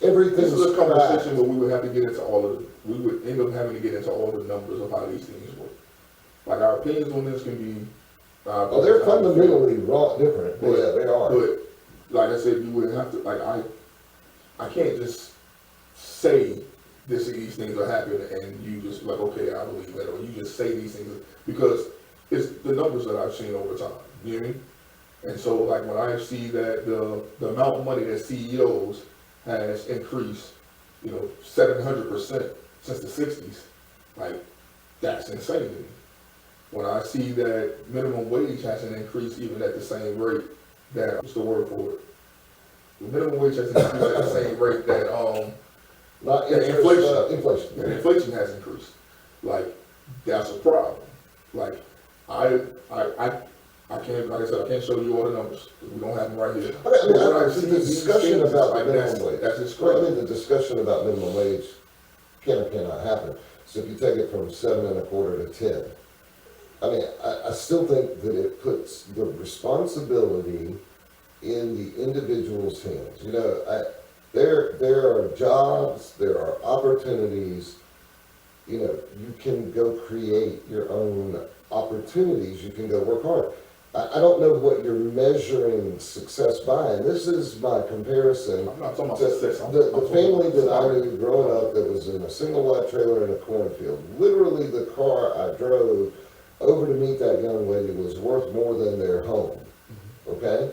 everything's This is a cracked. conversation where we would have to get into we would end up having to get into all the numbers of how these things work. Like, our opinions on this can be. Oh, they're fundamentally wrong, different, yeah, they are. But, like I said, you would have to, like, I can't just say these things are happening and you just like, okay, I believe that, or you just say these things, because it's the numbers that I've seen over time, you know what I mean? And so, like, when I see that the amount of money that CEOs has increased, 700% since the 60s, like, that's insane to me. When I see that minimum wage hasn't increased even at the same rate that, what's the word for it? The minimum wage hasn't increased at the same rate that, Not Yeah, inflation. and inflation has increased. Like, that's a problem. Like, I can't, like I said, I can't show you all the numbers. We don't have them right here. I mean, But when I the see these discussion things, about like, minimum wage. that's just Well, I crazy. mean, the discussion about minimum wage can or cannot happen. So if you take it from 7.25 to 10, I mean, I still think that it puts the responsibility in the individual's hands. There are jobs, there are opportunities, you can go create your own opportunities, you can go work hard. I don't know what you're measuring success by, and this is my comparison. I'm not talking about The, success. the family that I knew growing up that was in a single wide trailer in a cornfield, literally the car I drove over to meet that young lady was worth more than their home, okay?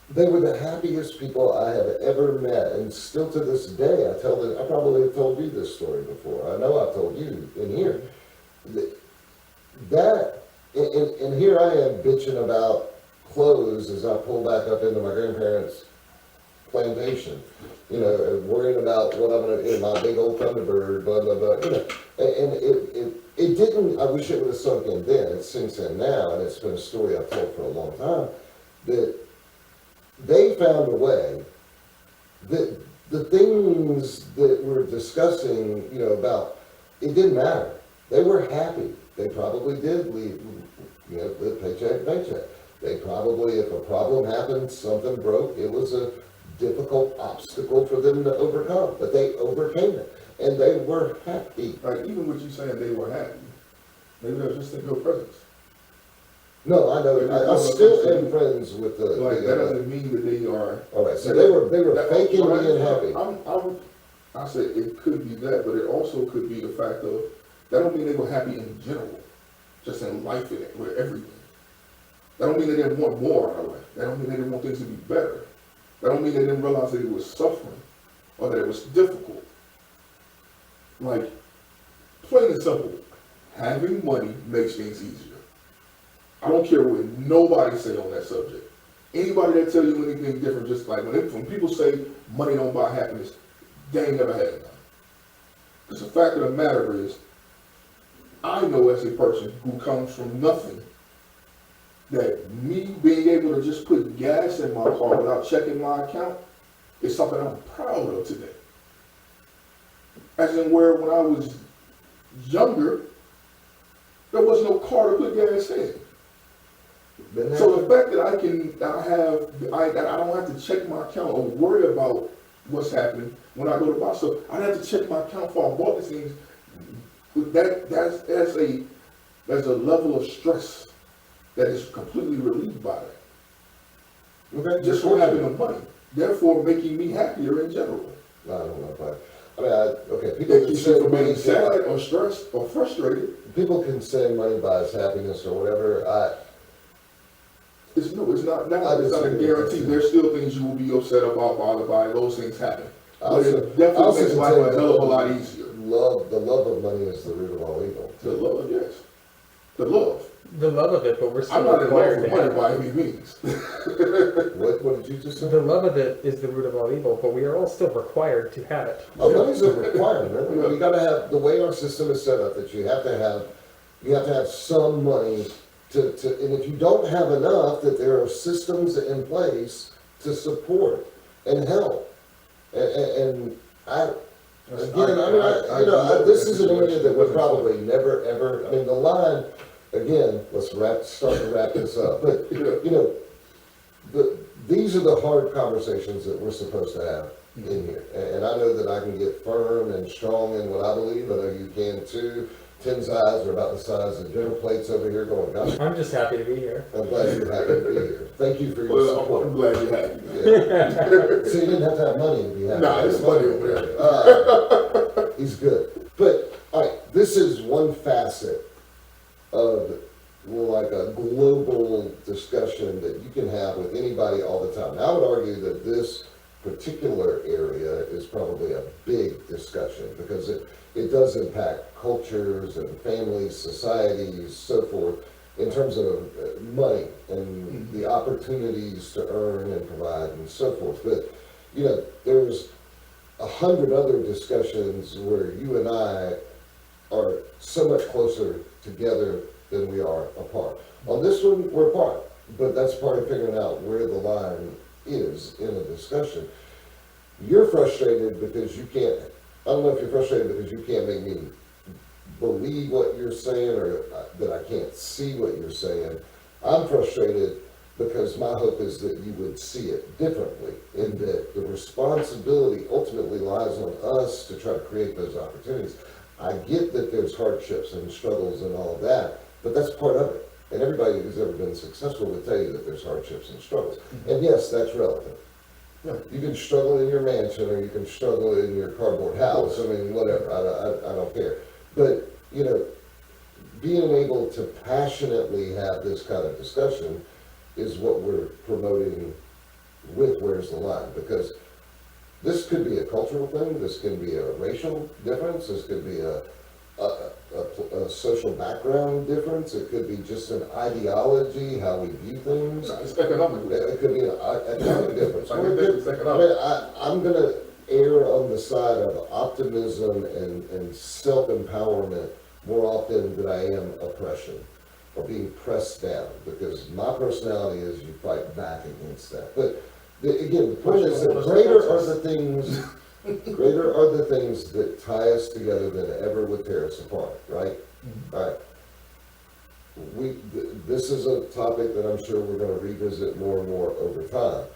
They were the happiest people I have ever met, and still to this day, I probably have told you this story before. I know I've told you in here. And here I am bitching about clothes as I pull back up into my grandparents' plantation, you know, and worrying about what I'm gonna, my big old Thunderbird, blah, blah, blah, you know. And it didn't, I wish it would have sunk in then, it sinks in now, and it's been a story I've told for a long time, that they found a way that the things that we're discussing, you know, about, it didn't matter. They were happy. They probably did leave, you know, live paycheck to paycheck. They probably, if a problem happened, something broke, it was a difficult obstacle for them to overcome, but they overcame it, and they were happy. Like, even with you saying they were happy, maybe they were just in your presence. No, I know, I still am friends with the. Like, that doesn't mean that they are. All right, so they were faking being happy. I said it could be that, but it also could be the fact of, that don't mean they were happy in general, just in life and with everything. That don't mean they didn't want more out of life. That don't mean they didn't want things to be better. That don't mean they didn't realize that it was suffering or that it was difficult. Like, plain and simple, having money makes things easier. I don't care what nobody say on that subject. Anybody that tell you anything different, just like when people say money don't buy happiness, they ain't never had none. Because the fact of the matter is, I know as a person who comes from nothing, that me being able to just put gas in my car without checking my account is something I'm proud of today. As in where when I was younger, there was no car to put gas in. So the fact that I don't have to check my account or worry about what's happening when I go to buy stuff, I don't have to check my account before I bought these things. There's a level of stress that is completely relieved by that. Okay, Just from having the money, therefore making me happier in general. I don't know if okay, people That can keeps you say from money being sad or stressed or frustrated. people can say money buys happiness or whatever. It's not I it's not a disagree. guarantee. There's still things you will be upset about by those things happen. But Also- it definitely also makes life contend a hell of a that lot easier. the love of money is the root of all evil. The love, yes. The love. The love of it, but we're I'm still not in love required with to money have by it. any means. What did you just say? The love of it is the root of all evil, but we are all still required to have it. Oh, money's a requirement. You gotta have, the way our system is set up, that you have to have some money and if you don't have enough, that there are systems in place to support and help. And this is an area that we're probably never, ever, the line, again, start to wrap this up. But, these are the hard conversations that we're supposed to have in here. And I know that I can get firm and strong in what I believe. I know you can too. Tim's eyes are about the size of dinner plates over here going, gosh, I'm just happy to be here. I'm glad you're happy to be here. Thank you for your Well, support. I'm glad you're happy. Yeah. So you didn't have to have money to be happy. Nah, it's money over there. He's good. But, all right, this is one facet of like a global discussion that you can have with anybody all the time. Now, I would argue that this particular area is probably a big discussion because it does impact cultures and families, societies, so forth, in terms of money and the opportunities to earn and provide and so forth. But, there's 100 other discussions where you and I are so much closer together than we are apart. On this one, we're apart, but that's part of figuring out where the line is in a discussion. You're frustrated because you can't, I don't know if you're frustrated because you can't make me believe what you're saying or that I can't see what you're saying. I'm frustrated because my hope is that you would see it differently, in that the responsibility ultimately lies on us to try to create those opportunities. I get that there's hardships and struggles and all of that, but that's part of it. And everybody who's ever been successful would tell you that there's hardships and struggles. And yes, that's relative. Yeah. You can struggle in your mansion or you can struggle in your cardboard house. I mean, whatever. I don't care. But, you know, being able to passionately have this kind of discussion is what we're promoting with Where's the Line? Because this could be a cultural thing, this can be a racial difference, this could be a social background difference, it could be just an ideology, how we view things. It's economic. It could be an economic difference. It's economic. I'm gonna err on the side of optimism and self-empowerment more often than I am oppression or being pressed down, because my personality is you fight back against that. But again, the point is that greater are the things that tie us together than ever would tear us apart, right? Mm-hmm. All right. This is a topic that I'm sure we're going to revisit more and more over time.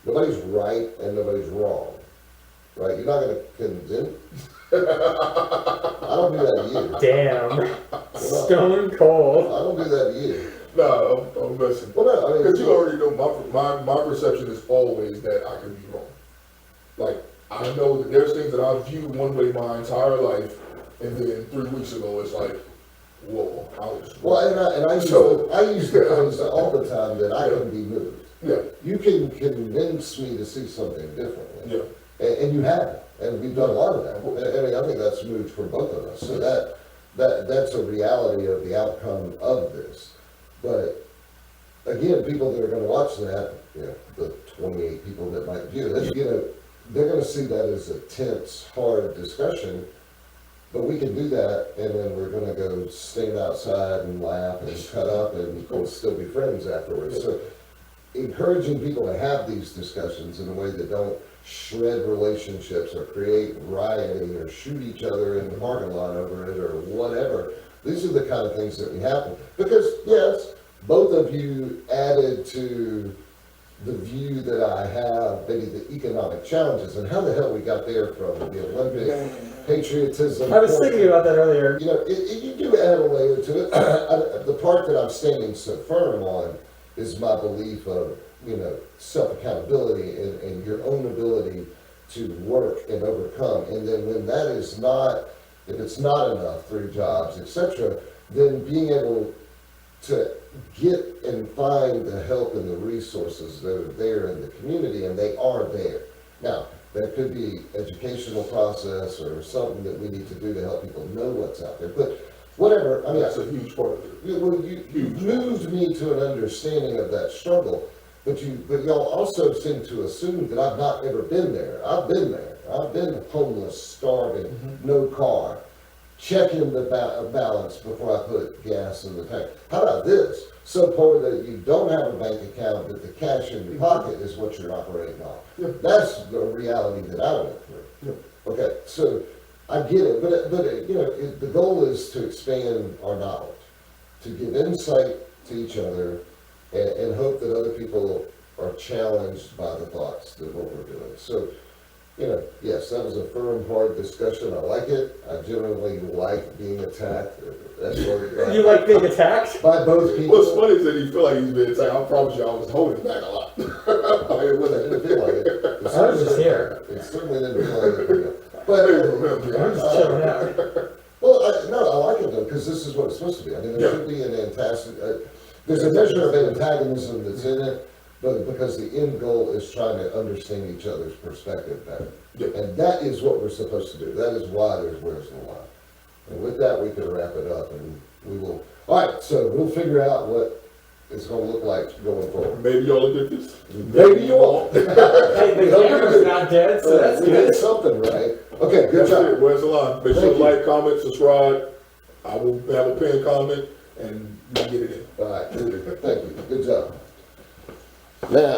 Nobody's right and nobody's wrong, right? You're not going to condemn. I don't do that to you. Damn. Stone cold. I don't do that to you. No, I'm messing. Well, no, I mean, because you already know my perception is always that I can be wrong. Like, I know that there's things that I've viewed one way my entire life, and then 3 weeks ago it's like, whoa, I was wrong. Well, and I use the phrase all the time that I can be moved. Yeah. You can convince me to see something differently. Yeah. And you have, and we've done a lot of that. I mean, I think that's moved for both of us. So that's a reality of the outcome of this. But again, people that are going to watch that, you know, the 28 people that might view it, you know, they're going to see that as a tense, hard discussion. But we can do that, and then we're going to go stand outside and laugh and cut up, and we'll still be friends afterwards. So encouraging people to have these discussions in a way that don't shred relationships or create rioting or shoot each other in the parking lot over it or whatever. These are the kind of things that we happen. Because, yes, both of you added to the view that I have, maybe the economic challenges and how the hell we got there from the Olympic patriotism. I was thinking about that earlier. You know, you do add a layer to it. The part that I'm standing so firm on is my belief of, you know, self-accountability and your own ability to work and overcome. And then when that is not, if it's not enough through jobs, etc., then being able to get and find the help and the resources that are there in the community, and they are there. Now, that could be educational process or something that we need to do to help people know what's out there. But whatever, I mean, that's a huge part of it. You moved me to an understanding of that struggle, but y'all also seem to assume that I've not ever been there. I've been there. I've been homeless, starving, no car, checking the balance before I put gas in the tank. How about this? So poor that you don't have a bank account, but the cash in your pocket is what you're operating on. Yeah. That's the reality that I went through. Yeah. Okay, so I get it, but you know, the goal is to expand our knowledge, to give insight to each other, and hope that other people are challenged by the thoughts that what we're doing. So, you know, yes, that was a firm, hard discussion. I like it. I generally like being attacked. That's what You like being attacked? by both people. What's funny is that he feel like he's been attacked. I promise you, I was holding back a lot. It didn't feel like it. I was just here. It certainly didn't feel like it. But I'm just chilling out. well, no, I like it though, because this is what it's supposed to be. I mean, there should be an antagonism. There's a measure of antagonism that's in it, but because the end goal is trying to understand each other's perspective better. Yeah. And that is what we're supposed to do. That is why there's Where's the Line. And with that, we can wrap it up, and we will. All right, so we'll figure out what it's going to look like going forward. Maybe y'all look at this. Maybe you won't. Hey, the camera's not dead, so that's We good. did something right. Okay, good That's job. it. Where's the line? Make sure Thank to you. like, comment, subscribe. I will have a pinned comment, and you can get it in. All right, thank you. Good job. Now.